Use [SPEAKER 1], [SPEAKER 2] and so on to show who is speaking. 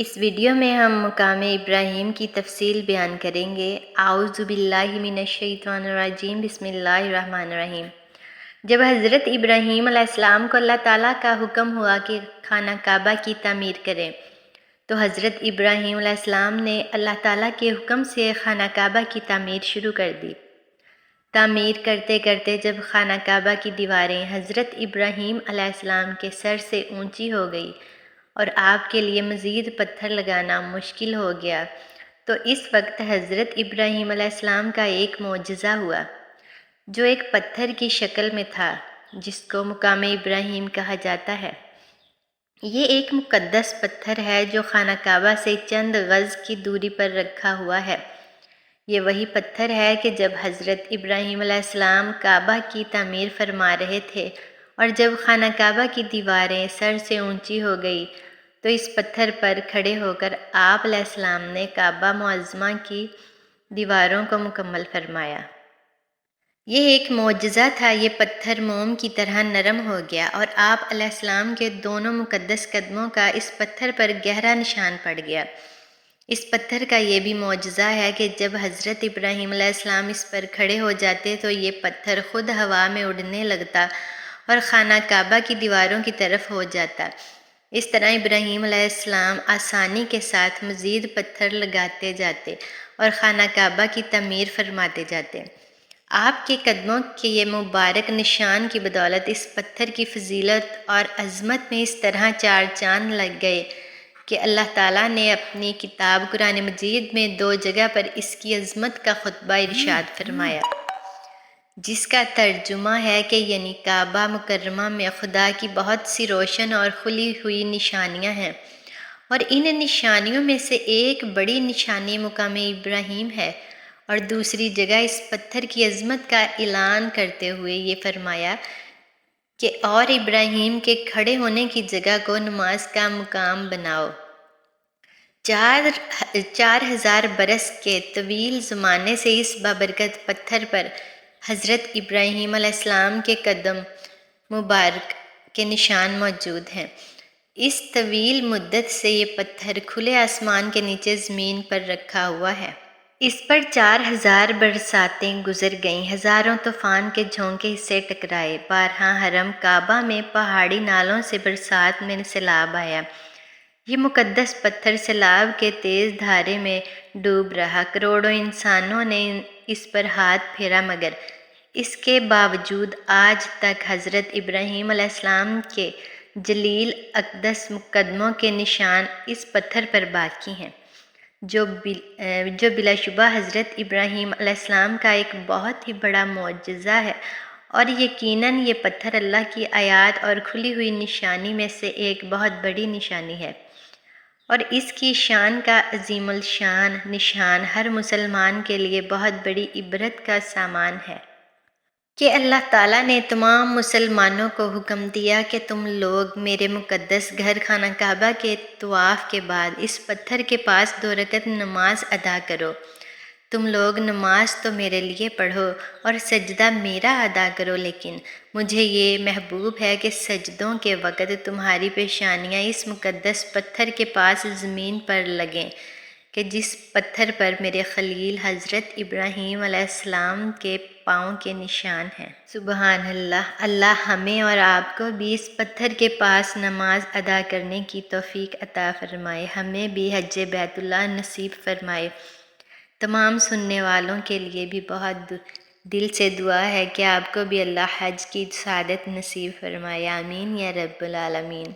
[SPEAKER 1] اس video میں ہم مقام ابراہیم کی تفصیل بیان کریں گے۔ اعوذ باللہ من الشیطان الرجیم، بسم اللہ الرحمن الرحیم۔ جب حضرت ابراہیم علیہ السلام کو اللہ تعالیٰ کا حکم ہوا کہ خانہ کعبہ کی تعمیر کریں تو حضرت ابراہیم علیہ السلام نے اللہ تعالیٰ کے حکم سے خانہ کعبہ کی تعمیر شروع کر دی۔ تعمیر کرتے کرتے جب خانہ کعبہ کی دیواریں حضرت ابراہیم علیہ السلام کے سر سے اونچی ہو گئی اور آپ کے لیے مزید پتھر لگانا مشکل ہو گیا تو اس وقت حضرت ابراہیم علیہ السلام کا ایک معجزہ ہوا جو ایک پتھر کی شکل میں تھا، جس کو مقام ابراہیم کہا جاتا ہے۔ یہ ایک مقدس پتھر ہے جو خانہ کعبہ سے چند گز کی دوری پر رکھا ہوا ہے۔ یہ وہی پتھر ہے کہ جب حضرت ابراہیم علیہ السلام کعبہ کی تعمیر فرما رہے تھے اور جب خانہ کعبہ کی دیواریں سر سے اونچی ہو گئی تو اس پتھر پر کھڑے ہو کر آپ علیہ السلام نے کعبہ معظمہ کی دیواروں کو مکمل فرمایا۔ یہ ایک معجزہ تھا۔ یہ پتھر موم کی طرح نرم ہو گیا اور آپ علیہ السلام کے دونوں مقدس قدموں کا اس پتھر پر گہرا نشان پڑ گیا۔ اس پتھر کا یہ بھی معجزہ ہے کہ جب حضرت ابراہیم علیہ السلام اس پر کھڑے ہو جاتے تو یہ پتھر خود ہوا میں اڑنے لگتا اور خانہ کعبہ کی دیواروں کی طرف ہو جاتا۔ اس طرح ابراہیم علیہ السلام آسانی کے ساتھ مزید پتھر لگاتے جاتے اور خانہ کعبہ کی تعمیر فرماتے جاتے۔ آپ کے قدموں کے یہ مبارک نشان کی بدولت اس پتھر کی فضیلت اور عظمت میں اس طرح چار چاند لگ گئے کہ اللہ تعالیٰ نے اپنی کتاب قرآن مجید میں 2 جگہ پر اس کی عظمت کا خطبہ ارشاد فرمایا، جس کا ترجمہ ہے کہ یعنی کعبہ مکرمہ میں خدا کی بہت سی روشن اور کھلی ہوئی نشانیاں ہیں، اور ان نشانیوں میں سے ایک بڑی نشانی مقام ابراہیم ہے۔ اور دوسری جگہ اس پتھر کی عظمت کا اعلان کرتے ہوئے یہ فرمایا کہ اور ابراہیم کے کھڑے ہونے کی جگہ کو نماز کا مقام بناؤ۔ 4000 برس کے طویل زمانے سے اس بابرکت پتھر پر حضرت ابراہیم علیہ السلام کے قدم مبارک کے نشان موجود ہیں۔ اس طویل مدت سے یہ پتھر کھلے آسمان کے نیچے زمین پر رکھا ہوا ہے۔ اس پر 4000 برساتیں گزر گئیں، ہزاروں طوفان کے جھونکے اس سے ٹکرائے، بارہا حرم کعبہ میں پہاڑی نالوں سے برسات میں سیلاب آیا۔ یہ مقدس پتھر سیلاب کے تیز دھارے میں ڈوب رہا، کروڑوں انسانوں نے اس پر ہاتھ پھیرا، مگر اس کے باوجود آج تک حضرت ابراہیم علیہ السلام کے جلیل اقدس قدموں کے نشان اس پتھر پر باقی ہیں، جو بلا شبہ حضرت ابراہیم علیہ السلام کا ایک بہت ہی بڑا معجزہ ہے، اور یقیناً یہ پتھر اللہ کی آیات اور کھلی ہوئی نشانی میں سے ایک بہت بڑی نشانی ہے، اور اس کی شان کا عظیم الشان نشان ہر مسلمان کے لیے بہت بڑی عبرت کا سامان ہے کہ اللہ تعالیٰ نے تمام مسلمانوں کو حکم دیا کہ تم لوگ میرے مقدس گھر خانہ کعبہ کے طواف کے بعد اس پتھر کے پاس 2 رکعت نماز ادا کرو۔ تم لوگ نماز تو میرے لیے پڑھو اور سجدہ میرا ادا کرو، لیکن مجھے یہ محبوب ہے کہ سجدوں کے وقت تمہاری پیشانیاں اس مقدس پتھر کے پاس زمین پر لگیں کہ جس پتھر پر میرے خلیل حضرت ابراہیم علیہ السلام کے پاؤں کے نشان ہیں۔ سبحان اللہ۔ اللہ ہمیں اور آپ کو بھی اس پتھر کے پاس نماز ادا کرنے کی توفیق عطا فرمائے، ہمیں بھی حج بیت اللہ نصیب فرمائے۔ تمام سننے والوں کے لیے بھی بہت دل سے دعا ہے کہ آپ کو بھی اللہ حج کی سعادت نصیب فرمائے، آمین یا رب العالمین۔